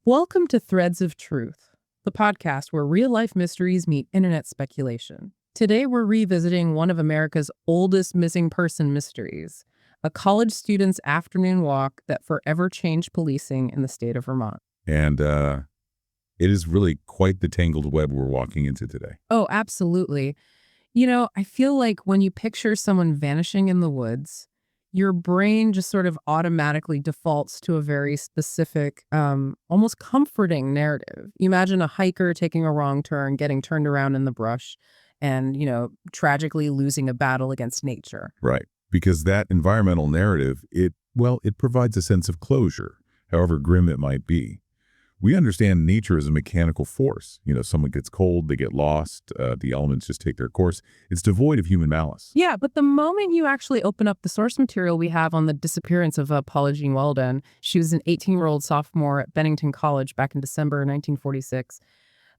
Welcome to Threads of Truth, the podcast where real-life mysteries meet internet speculation. Today, we're revisiting one of America's oldest missing person mysteries, a college student's afternoon walk that forever changed policing in the state of Vermont. And it is really quite the tangled web we're walking into today. Oh, absolutely. I feel like when you picture someone vanishing in the woods, your brain just sort of automatically defaults to a very specific, almost comforting narrative. You imagine a hiker taking a wrong turn, getting turned around in the brush, and, tragically losing a battle against nature. Right. Because that environmental narrative, it provides a sense of closure, however grim it might be. We understand nature as a mechanical force. Someone gets cold, they get lost, the elements just take their course. It's devoid of human malice. Yeah, but the moment you actually open up the source material we have on the disappearance of Paula Jean Welden, she was an 18-year-old sophomore at Bennington College back in December 1946,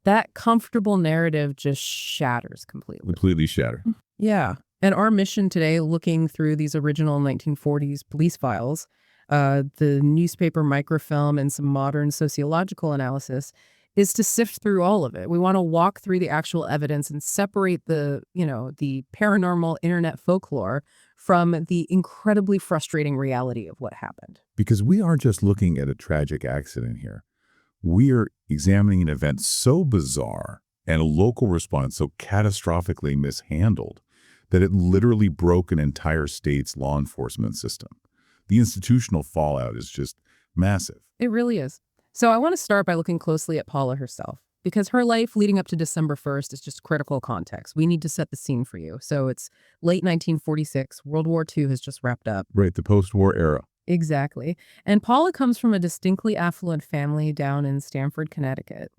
that comfortable narrative just shatters completely. Completely shattered. Yeah. And our mission today, looking through these original 1940s police files, the newspaper microfilm, and some modern sociological analysis, is to sift through all of it. We want to walk through the actual evidence and separate the paranormal internet folklore from the incredibly frustrating reality of what happened. Because we aren't just looking at a tragic accident here. We are examining an event so bizarre and a local response so catastrophically mishandled that it literally broke an entire state's law enforcement system. The institutional fallout is just massive. It really is. So I want to start by looking closely at Paula herself, because her life leading up to December 1st is just critical context. We need to set the scene for you. So it's late 1946. World War II has just wrapped up. Right, the post-war era. Exactly. And Paula comes from a distinctly affluent family down in Stamford, Connecticut.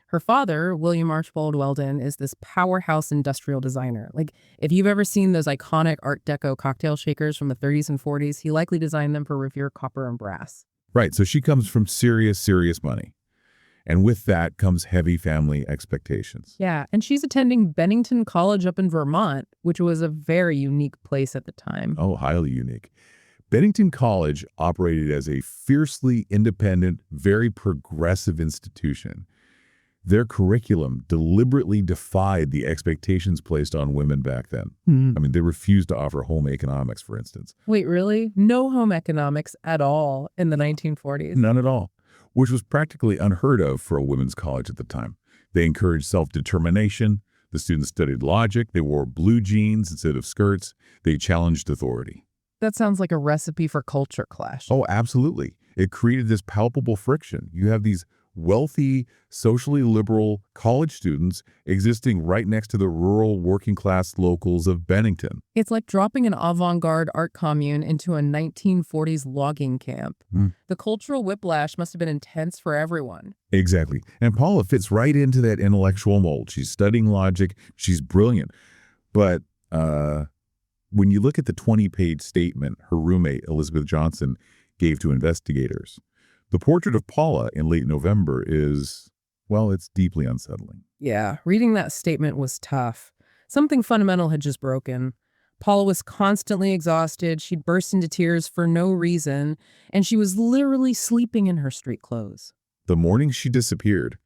Her father, William Archibald Welden, is this powerhouse industrial designer. Like, if you've ever seen those iconic Art Deco cocktail shakers from the 30s and 40s, he likely designed them for Revere Copper and Brass. Right, so she comes from serious money. And with that comes heavy family expectations. Yeah, and she's attending Bennington College up in Vermont, which was a very unique place at the time. Oh, highly unique. Bennington College operated as a fiercely independent, very progressive institution. Their curriculum deliberately defied the expectations placed on women back then. I mean, they refused to offer home economics, for instance. Wait, really? No home economics at all in the 1940s? None at all, which was practically unheard of for a women's college at the time. They encouraged self-determination. The students studied logic. They wore blue jeans instead of skirts. They challenged authority. That sounds like a recipe for culture clash. Oh, absolutely. It created this palpable friction. You have these wealthy, socially liberal college students existing right next to the rural working-class locals of Bennington. It's like dropping an avant-garde art commune into a 1940s logging camp. The cultural whiplash must have been intense for everyone. Exactly. And Paula fits right into that intellectual mold. She's studying logic. She's brilliant. But when you look at the 20-page statement her roommate, Elizabeth Johnson, gave to investigators, the portrait of Paula in late November is, well, it's deeply unsettling. Yeah, reading that statement was tough. Something fundamental had just broken. Paula was constantly exhausted. She'd burst into tears for no reason, and she was literally sleeping in her street clothes. The morning she disappeared,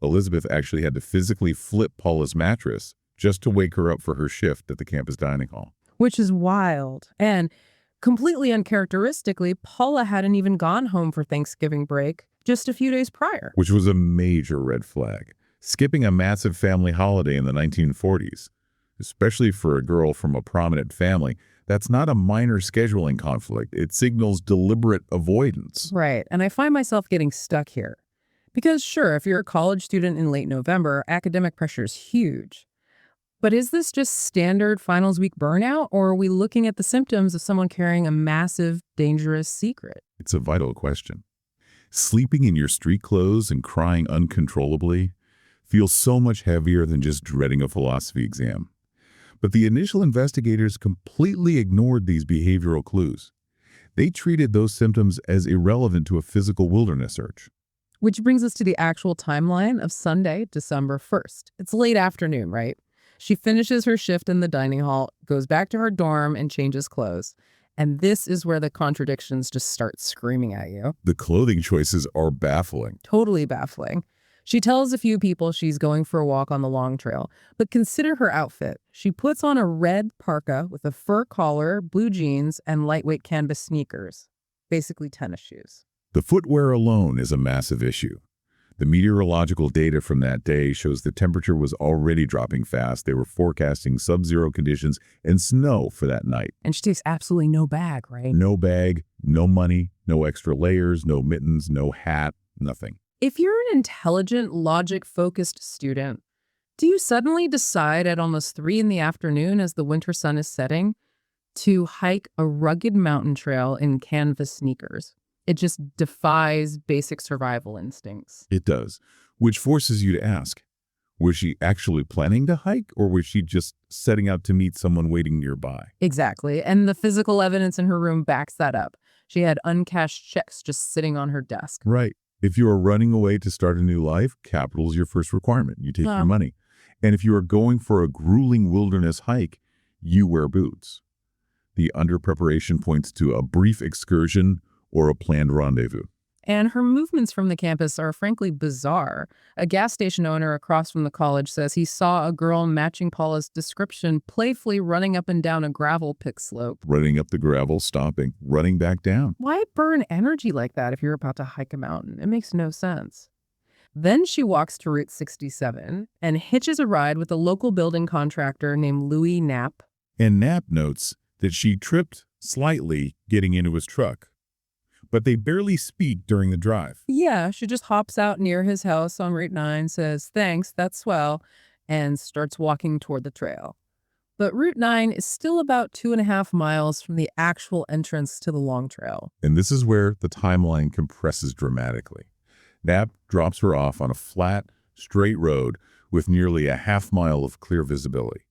Elizabeth actually had to physically flip Paula's mattress just to wake her up for her shift at the campus dining hall. Which is wild. And completely uncharacteristically, Paula hadn't even gone home for Thanksgiving break just a few days prior. Which was a major red flag. Skipping a massive family holiday in the 1940s, especially for a girl from a prominent family, that's not a minor scheduling conflict. It signals deliberate avoidance. Right. And I find myself getting stuck here. Because sure, if you're a college student in late November, academic pressure is huge. But is this just standard finals week burnout, or are we looking at the symptoms of someone carrying a massive, dangerous secret? It's a vital question. Sleeping in your street clothes and crying uncontrollably feels so much heavier than just dreading a philosophy exam. But the initial investigators completely ignored these behavioral clues. They treated those symptoms as irrelevant to a physical wilderness search. Which brings us to the actual timeline of Sunday, December 1st. It's late afternoon, right? She finishes her shift in the dining hall, goes back to her dorm, and changes clothes. And this is where the contradictions just start screaming at you. The clothing choices are baffling. Totally baffling. She tells a few people she's going for a walk on the long trail, but consider her outfit. She puts on a red parka with a fur collar, blue jeans, and lightweight canvas sneakers. Basically tennis shoes. The footwear alone is a massive issue. The meteorological data from that day shows the temperature was already dropping fast. They were forecasting sub-zero conditions and snow for that night. And she takes absolutely no bag, right? No bag, no money, no extra layers, no mittens, no hat, nothing. If you're an intelligent, logic-focused student, do you suddenly decide at almost 3 in the afternoon as the winter sun is setting to hike a rugged mountain trail in canvas sneakers? It just defies basic survival instincts. It does, which forces you to ask, was she actually planning to hike, or was she just setting out to meet someone waiting nearby? Exactly. And the physical evidence in her room backs that up. She had uncashed checks just sitting on her desk. Right. If you are running away to start a new life, capital is your first requirement. You take your money. And if you are going for a grueling wilderness hike, you wear boots. The under-preparation points to a brief excursion or a planned rendezvous. And her movements from the campus are frankly bizarre. A gas station owner across from the college says he saw a girl matching Paula's description playfully running up and down a gravel pit slope. Running up the gravel, stopping, running back down. Why burn energy like that if you're about to hike a mountain? It makes no sense. Then she walks to Route 67 and hitches a ride with a local building contractor named Louis Knapp. And Knapp notes that she tripped slightly getting into his truck. But they barely speak during the drive. Yeah, she just hops out near his house on Route 9, says, "Thanks, that's swell," and starts walking toward the trail. But Route 9 is still about 2.5 miles from the actual entrance to the long trail. And this is where the timeline compresses dramatically. Knapp drops her off on a flat, straight road with nearly a half-mile of clear visibility.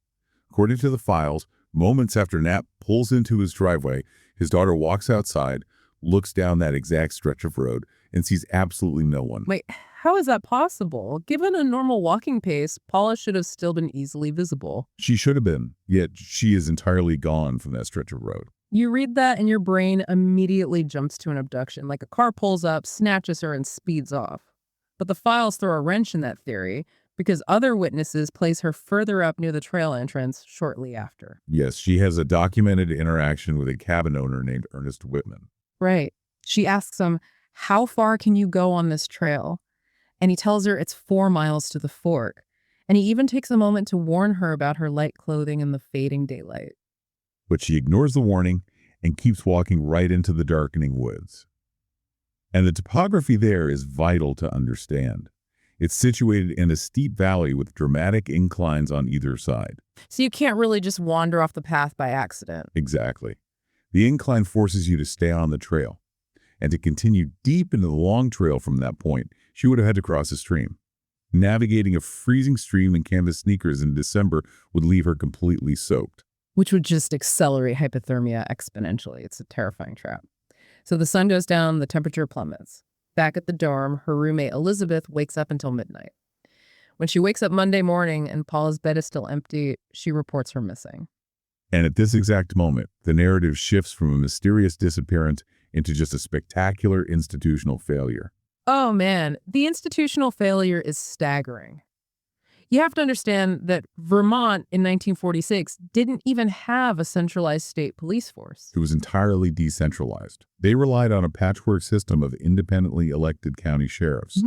According to the files, moments after Knapp pulls into his driveway, his daughter walks outside, looks down that exact stretch of road, and sees absolutely no one. Wait, how is that possible? Given a normal walking pace, Paula should have still been easily visible. She should have been, yet she is entirely gone from that stretch of road. You read that and your brain immediately jumps to an abduction, like a car pulls up, snatches her, and speeds off. But the files throw a wrench in that theory because other witnesses place her further up near the trail entrance shortly after. Yes, she has a documented interaction with a cabin owner named Ernest Whitman. Right. She asks him, "How far can you go on this trail?" And he tells her it's 4 miles to the fork. And he even takes a moment to warn her about her light clothing in the fading daylight. But she ignores the warning and keeps walking right into the darkening woods. And the topography there is vital to understand. It's situated in a steep valley with dramatic inclines on either side. So you can't really just wander off the path by accident. Exactly. The incline forces you to stay on the trail. And to continue deep into the long trail from that point, she would have had to cross a stream. Navigating a freezing stream in canvas sneakers in December would leave her completely soaked. Which would just accelerate hypothermia exponentially. It's a terrifying trap. So the sun goes down, the temperature plummets. Back at the dorm, her roommate Elizabeth wakes up until midnight. When she wakes up Monday morning and Paula's bed is still empty, she reports her missing. And at this exact moment, the narrative shifts from a mysterious disappearance into just a spectacular institutional failure. Oh man, the institutional failure is staggering. You have to understand that Vermont in 1946 didn't even have a centralized state police force. It was entirely decentralized. They relied on a patchwork system of independently elected county sheriffs.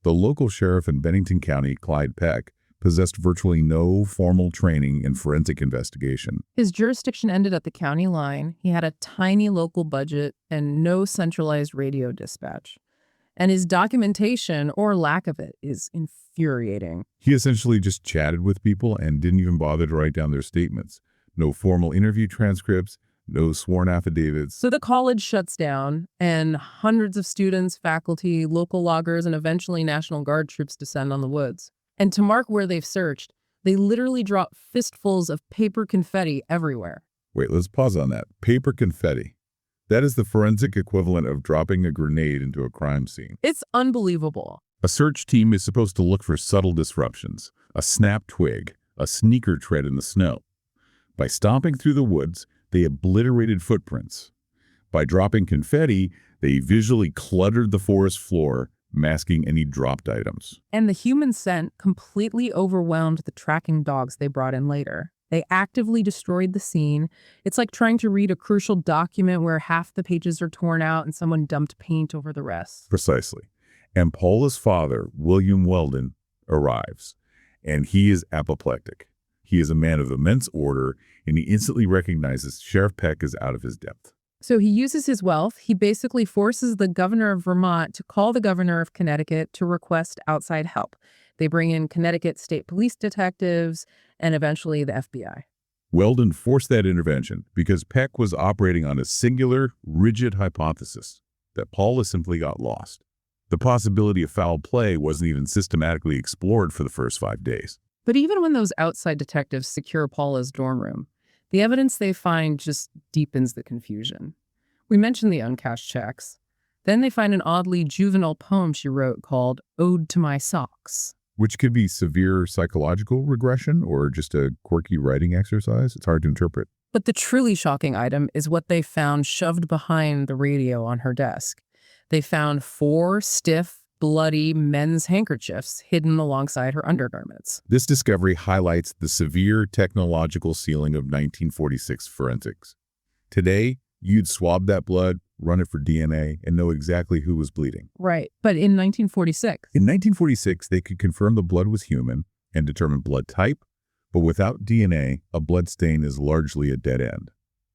The local sheriff in Bennington County, Clyde Peck, possessed virtually no formal training in forensic investigation. His jurisdiction ended at the county line. He had a tiny local budget and no centralized radio dispatch. And his documentation, or lack of it, is infuriating. He essentially just chatted with people and didn't even bother to write down their statements. No formal interview transcripts, no sworn affidavits. So the college shuts down, and hundreds of students, faculty, local loggers, and eventually National Guard troops descend on the woods. And to mark where they've searched, they literally drop fistfuls of paper confetti everywhere. Wait, let's pause on that. Paper confetti. That is the forensic equivalent of dropping a grenade into a crime scene. It's unbelievable. A search team is supposed to look for subtle disruptions, a snapped twig, a sneaker tread in the snow. By stomping through the woods, they obliterated footprints. By dropping confetti, they visually cluttered the forest floor, masking any dropped items. And the human scent completely overwhelmed the tracking dogs they brought in later. They actively destroyed the scene. It's like trying to read a crucial document where half the pages are torn out and someone dumped paint over the rest. Precisely. And Paula's father, William Welden, arrives, and he is apoplectic. He is a man of immense order, and he instantly recognizes Sheriff Peck is out of his depth. So he uses his wealth. He basically forces the governor of Vermont to call the governor of Connecticut to request outside help. They bring in Connecticut State Police detectives and eventually the FBI. Welden forced that intervention because Peck was operating on a singular, rigid hypothesis that Paula simply got lost. The possibility of foul play wasn't even systematically explored for the first 5 days. But even when those outside detectives secure Paula's dorm room, the evidence they find just deepens the confusion. We mentioned the uncashed checks. Then they find an oddly juvenile poem she wrote called Ode to My Socks. Which could be severe psychological regression or just a quirky writing exercise. It's hard to interpret. But the truly shocking item is what they found shoved behind the radio on her desk. They found 4 stiff, bloody men's handkerchiefs hidden alongside her undergarments. This discovery highlights the severe technological ceiling of 1946 forensics. Today, you'd swab that blood, run it for DNA, and know exactly who was bleeding. Right. But in 1946... In 1946, they could confirm the blood was human and determine blood type, but without DNA, a blood stain is largely a dead end.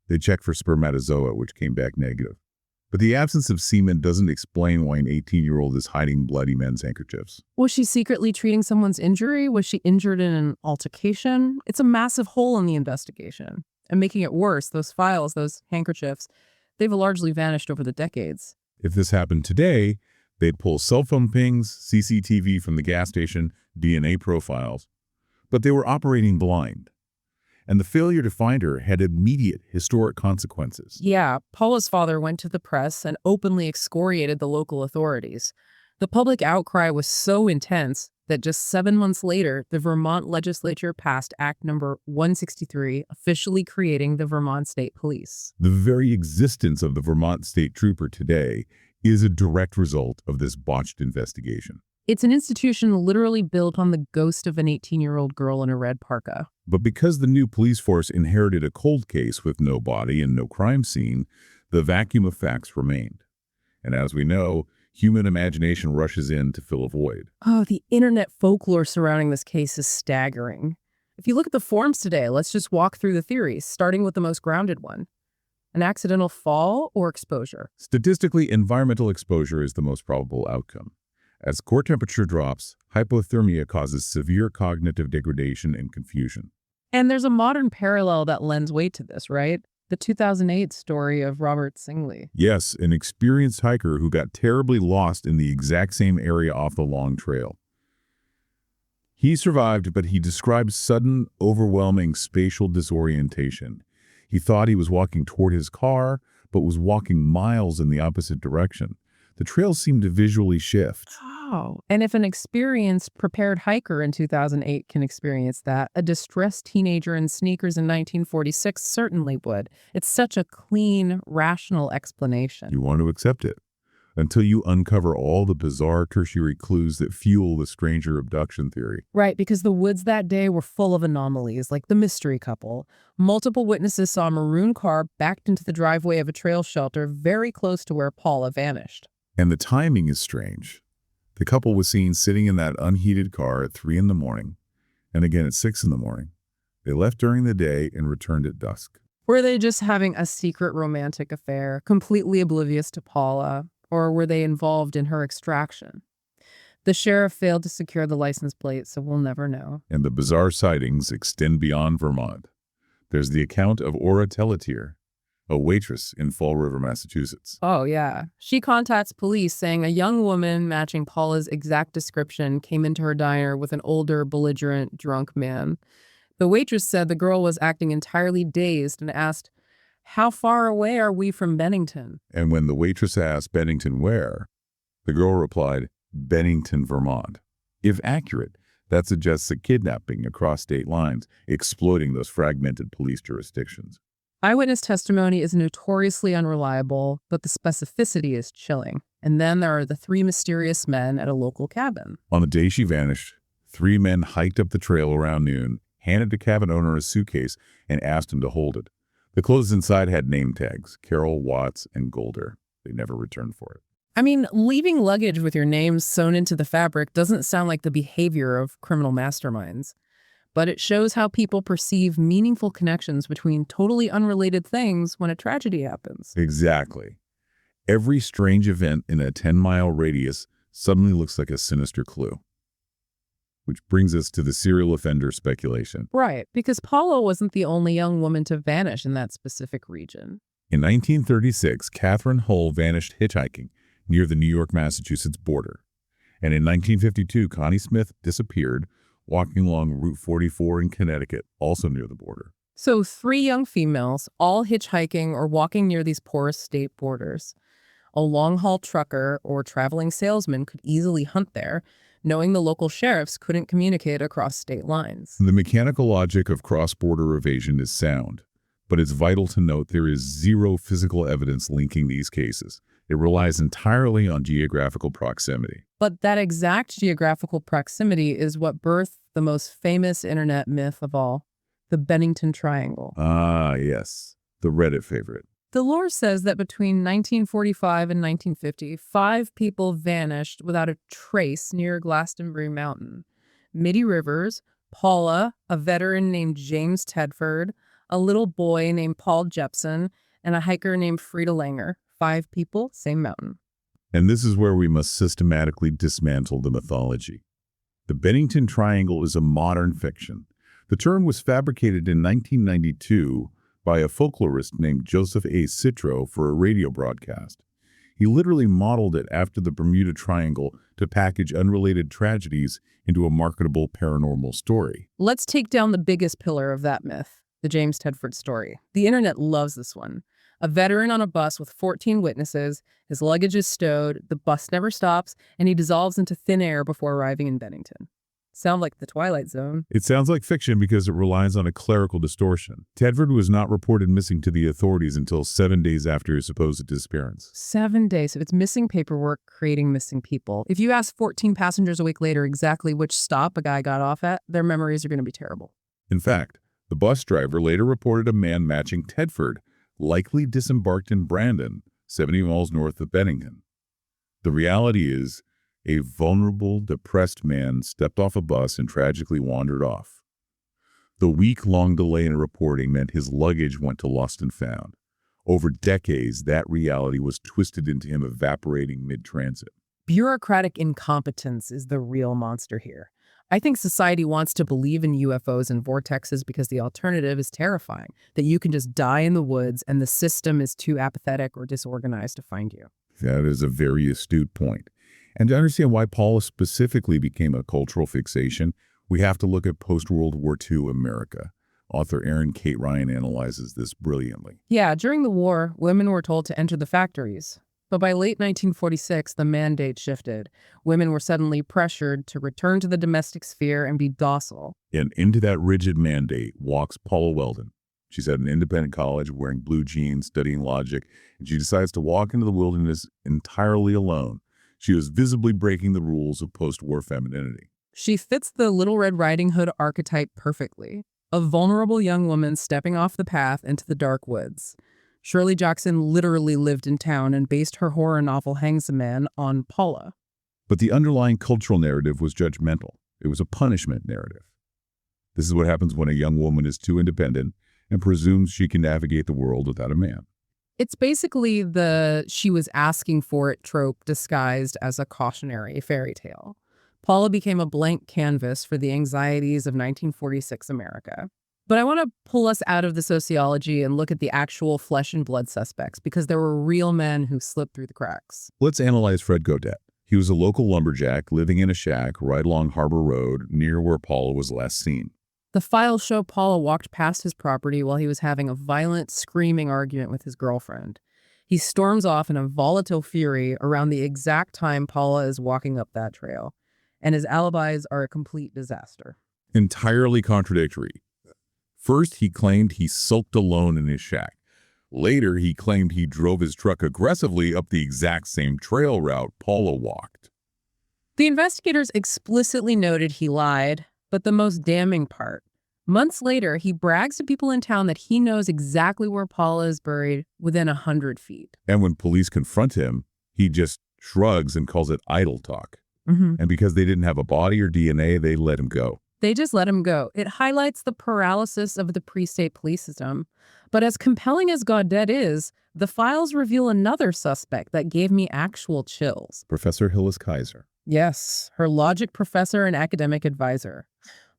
They checked for spermatozoa, which came back negative. But the absence of semen doesn't explain why an 18-year-old is hiding bloody men's handkerchiefs. Was she secretly treating someone's injury? Was she injured in an altercation? It's a massive hole in the investigation. And making it worse, those files, those handkerchiefs, they've largely vanished over the decades. If this happened today, they'd pull cell phone pings, CCTV from the gas station, DNA profiles. But they were operating blind. And the failure to find her had immediate historic consequences. Yeah, Paula's father went to the press and openly excoriated the local authorities. The public outcry was so intense that just 7 months later, the Vermont legislature passed Act Number 163, officially creating the Vermont State Police. The very existence of the Vermont State Trooper today is a direct result of this botched investigation. It's an institution literally built on the ghost of an 18-year-old girl in a red parka. But because the new police force inherited a cold case with no body and no crime scene, the vacuum of facts remained. And as we know, human imagination rushes in to fill a void. Oh, the internet folklore surrounding this case is staggering. If you look at the forums today, let's just walk through the theories, starting with the most grounded one. An accidental fall or exposure? Statistically, environmental exposure is the most probable outcome. As core temperature drops, hypothermia causes severe cognitive degradation and confusion. And there's a modern parallel that lends weight to this, right? The 2008 story of Robert Singley. Yes, an experienced hiker who got terribly lost in the exact same area off the long trail. He survived, but he described sudden, overwhelming spatial disorientation. He thought he was walking toward his car, but was walking miles in the opposite direction. The trail seemed to visually shift. Oh, and if an experienced, prepared hiker in 2008 can experience that, a distressed teenager in sneakers in 1946 certainly would. It's such a clean, rational explanation. You want to accept it until you uncover all the bizarre tertiary clues that fuel the stranger abduction theory. Right, because the woods that day were full of anomalies, like the mystery couple. Multiple witnesses saw a maroon car backed into the driveway of a trail shelter very close to where Paula vanished. And the timing is strange. The couple was seen sitting in that unheated car at 3 in the morning, and again at 6 in the morning. They left during the day and returned at dusk. Were they just having a secret romantic affair, completely oblivious to Paula, or were they involved in her extraction? The sheriff failed to secure the license plate, so we'll never know. And the bizarre sightings extend beyond Vermont. There's the account of Ora Telletier, a waitress in Fall River, Massachusetts. Oh, yeah. She contacts police saying a young woman matching Paula's exact description came into her diner with an older, belligerent, drunk man. The waitress said the girl was acting entirely dazed and asked, "How far away are we from Bennington?" And when the waitress asked Bennington where, the girl replied, Bennington, Vermont. If accurate, that suggests a kidnapping across state lines, exploiting those fragmented police jurisdictions. Eyewitness testimony is notoriously unreliable, but the specificity is chilling. And then there are the three mysterious men at a local cabin. On the day she vanished, 3 men hiked up the trail around noon, handed the cabin owner a suitcase, and asked him to hold it. The clothes inside had name tags, Carol, Watts, and Golder. They never returned for it. I mean, leaving luggage with your name sewn into the fabric doesn't sound like the behavior of criminal masterminds. But it shows how people perceive meaningful connections between totally unrelated things when a tragedy happens. Exactly. Every strange event in a 10-mile radius suddenly looks like a sinister clue. Which brings us to the serial offender speculation. Right, because Paula wasn't the only young woman to vanish in that specific region. In 1936, Catherine Hull vanished hitchhiking near the New York-Massachusetts border. And in 1952, Connie Smith disappeared walking along Route 44 in Connecticut, also near the border. So 3 young females, all hitchhiking or walking near these porous state borders. A long-haul trucker or traveling salesman could easily hunt there, knowing the local sheriffs couldn't communicate across state lines. The mechanical logic of cross-border evasion is sound, but it's vital to note there is zero physical evidence linking these cases. It relies entirely on geographical proximity. But that exact geographical proximity is what birthed the most famous internet myth of all, the Bennington Triangle. Ah, yes, the Reddit favorite. The lore says that between 1945 and 1950, 5 people vanished without a trace near Glastonbury Mountain. Mitty Rivers, Paula, a veteran named James Tedford, a little boy named Paul Jepson, and a hiker named Frida Langer. 5 people, same mountain. And this is where we must systematically dismantle the mythology. The Bennington Triangle is a modern fiction. The term was fabricated in 1992 by a folklorist named Joseph A. Citro for a radio broadcast. He literally modeled it after the Bermuda Triangle to package unrelated tragedies into a marketable paranormal story. Let's take down the biggest pillar of that myth, the James Tedford story. The internet loves this one. A veteran on a bus with 14 witnesses, his luggage is stowed, the bus never stops, and he dissolves into thin air before arriving in Bennington. Sound like the Twilight Zone. It sounds like fiction because it relies on a clerical distortion. Tedford was not reported missing to the authorities until 7 days after his supposed disappearance. 7 days. So it's missing paperwork, creating missing people. If you ask 14 passengers a week later exactly which stop a guy got off at, their memories are going to be terrible. In fact, the bus driver later reported a man matching Tedford likely disembarked in Brandon, 70 miles north of Bennington. The reality is, a vulnerable, depressed man stepped off a bus and tragically wandered off. The week-long delay in reporting meant his luggage went to lost and found. Over decades, that reality was twisted into him evaporating mid-transit. Bureaucratic incompetence is the real monster here. I think society wants to believe in UFOs and vortexes because the alternative is terrifying, that you can just die in the woods and the system is too apathetic or disorganized to find you. That is a very astute point. And to understand why Paula specifically became a cultural fixation, we have to look at post-World War II America. Author Erin Kate Ryan analyzes this brilliantly. Yeah, during the war, women were told to enter the factories. But by late 1946, the mandate shifted. Women were suddenly pressured to return to the domestic sphere and be docile. And into that rigid mandate walks Paula Welden. She's at an independent college wearing blue jeans, studying logic, and she decides to walk into the wilderness entirely alone. She was visibly breaking the rules of post-war femininity. She fits the Little Red Riding Hood archetype perfectly. A vulnerable young woman stepping off the path into the dark woods. Shirley Jackson literally lived in town and based her horror novel Hangs a Man on Paula. But the underlying cultural narrative was judgmental. It was a punishment narrative. This is what happens when a young woman is too independent and presumes she can navigate the world without a man. It's basically the she was asking for it trope disguised as a cautionary fairy tale. Paula became a blank canvas for the anxieties of 1946 America. But I want to pull us out of the sociology and look at the actual flesh and blood suspects, because there were real men who slipped through the cracks. Let's analyze Fred Godet. He was a local lumberjack living in a shack right along Harbor Road near where Paula was last seen. The files show Paula walked past his property while he was having a violent, screaming argument with his girlfriend. He storms off in a volatile fury around the exact time Paula is walking up that trail, and his alibis are a complete disaster. Entirely contradictory. First, he claimed he sulked alone in his shack. Later, he claimed he drove his truck aggressively up the exact same trail route Paula walked. The investigators explicitly noted he lied, but the most damning part, months later, he brags to people in town that he knows exactly where Paula is buried within 100 feet. And when police confront him, he just shrugs and calls it idle talk. Mm-hmm. And because they didn't have a body or DNA, they let him go. They just let him go. It highlights the paralysis of the pre-state police system. But as compelling as Gaudet is, the files reveal another suspect that gave me actual chills. Professor Hillis Kaiser. Yes, her logic professor and academic advisor.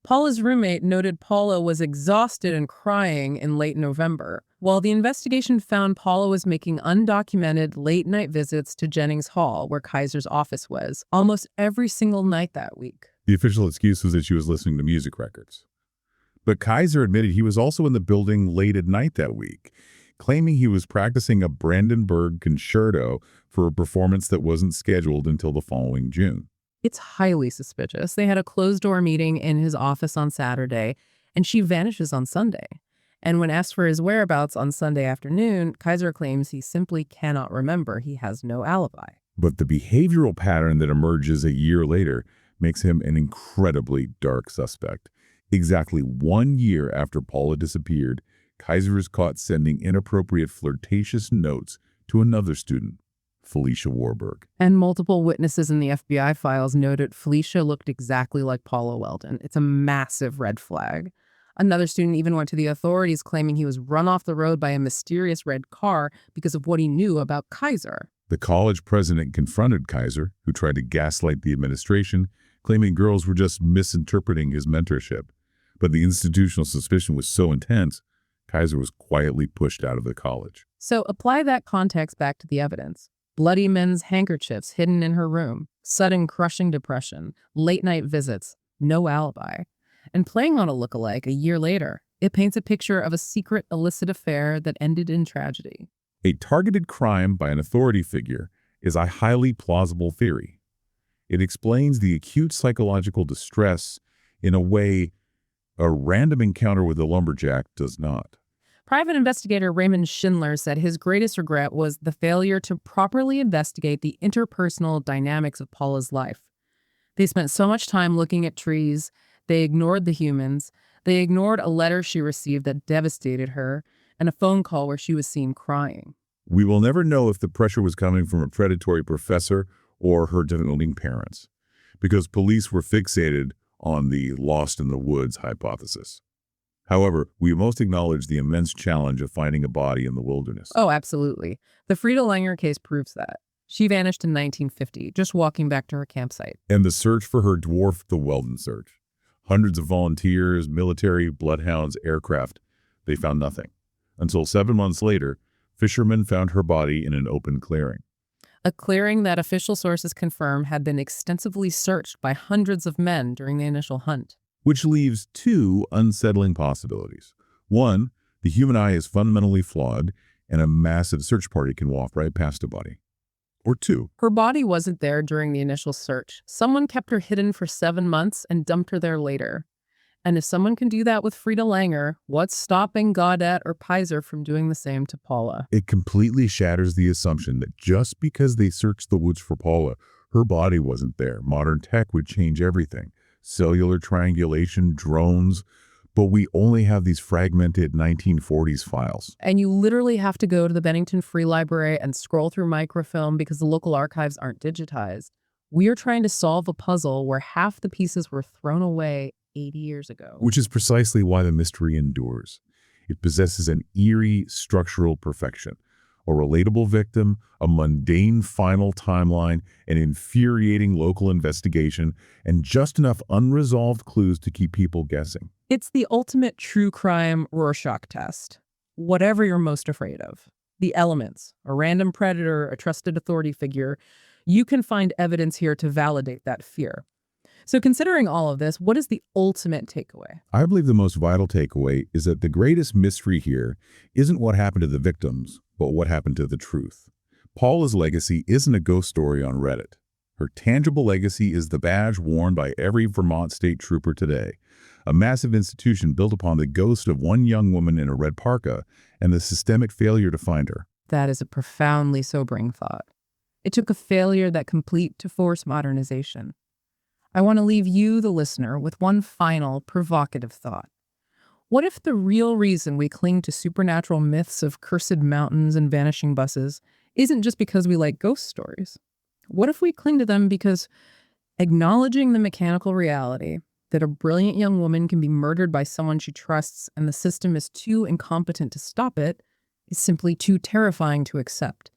Paula's roommate noted Paula was exhausted and crying in late November, while the investigation found Paula was making undocumented late-night visits to Jennings Hall, where Kaiser's office was, almost every single night that week. The official excuse was that she was listening to music records. But Kaiser admitted he was also in the building late at night that week, claiming he was practicing a Brandenburg concerto for a performance that wasn't scheduled until the following June. It's highly suspicious. They had a closed-door meeting in his office on Saturday, and she vanishes on Sunday. And when asked for his whereabouts on Sunday afternoon, Kaiser claims he simply cannot remember. He has no alibi. But the behavioral pattern that emerges a year later makes him an incredibly dark suspect. Exactly 1 year after Paula disappeared, Kaiser is caught sending inappropriate flirtatious notes to another student, Felicia Warburg. And multiple witnesses in the FBI files noted Felicia looked exactly like Paula Welden. It's a massive red flag. Another student even went to the authorities claiming he was run off the road by a mysterious red car because of what he knew about Kaiser. The college president confronted Kaiser, who tried to gaslight the administration, claiming girls were just misinterpreting his mentorship. But the institutional suspicion was so intense, Kaiser was quietly pushed out of the college. So apply that context back to the evidence. Bloody men's handkerchiefs hidden in her room, sudden crushing depression, late-night visits, no alibi. And playing on a lookalike a year later, it paints a picture of a secret illicit affair that ended in tragedy. A targeted crime by an authority figure is a highly plausible theory. It explains the acute psychological distress in a way a random encounter with a lumberjack does not. Private investigator Raymond Schindler said his greatest regret was the failure to properly investigate the interpersonal dynamics of Paula's life. They spent so much time looking at trees, they ignored the humans, they ignored a letter she received that devastated her, and a phone call where she was seen crying. We will never know if the pressure was coming from a predatory professor or her doting parents, because police were fixated on the lost in the woods hypothesis. However, we most acknowledge the immense challenge of finding a body in the wilderness. Oh, absolutely. The Frida Langer case proves that. She vanished in 1950, just walking back to her campsite. And the search for her dwarfed the Welden search. Hundreds of volunteers, military, bloodhounds, aircraft. They found nothing. Until 7 months later, fishermen found her body in an open clearing. A clearing that official sources confirm had been extensively searched by hundreds of men during the initial hunt. Which leaves two unsettling possibilities. One, the human eye is fundamentally flawed, and a massive search party can walk right past a body. Or two, Her body wasn't there during the initial search. Someone kept her hidden for 7 months and dumped her there later. And if someone can do that with Frida Langer, what's stopping Gaudet or Kaiser from doing the same to Paula? it completely shatters the assumption that just because they searched the woods for Paula, her body wasn't there. Modern tech would change everything. Cellular triangulation, drones, but we only have these fragmented 1940s files. And you literally have to go to the Bennington Free Library and scroll through microfilm because the local archives aren't digitized. We are trying to solve a puzzle where half the pieces were thrown away 80 years ago. Which is precisely why the mystery endures. It possesses an eerie structural perfection. A relatable victim, a mundane final timeline, an infuriating local investigation, and just enough unresolved clues to keep people guessing. It's the ultimate true crime Rorschach test. Whatever you're most afraid of. The elements, a random predator, a trusted authority figure, you can find evidence here to validate that fear. So considering all of this, what is the ultimate takeaway? I believe the most vital takeaway is that the greatest mystery here isn't what happened to the victims, but what happened to the truth. Paula's legacy isn't a ghost story on Reddit. Her tangible legacy is the badge worn by every Vermont State Trooper today, a massive institution built upon the ghost of one young woman in a red parka and the systemic failure to find her. That is a profoundly sobering thought. It took a failure that complete to force modernization. I want to leave you, the listener, with one final provocative thought. What if the real reason we cling to supernatural myths of cursed mountains and vanishing buses isn't just because we like ghost stories? What if we cling to them because acknowledging the mechanical reality that a brilliant young woman can be murdered by someone she trusts and the system is too incompetent to stop it is simply too terrifying to accept?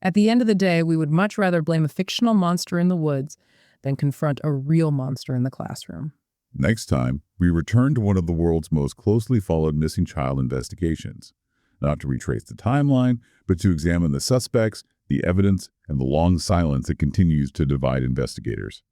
At the end of the day, we would much rather blame a fictional monster in the woods than confront a real monster in the classroom. Next time, we return to one of the world's most closely followed missing child investigations, not to retrace the timeline, but to examine the suspects, the evidence, and the long silence that continues to divide investigators.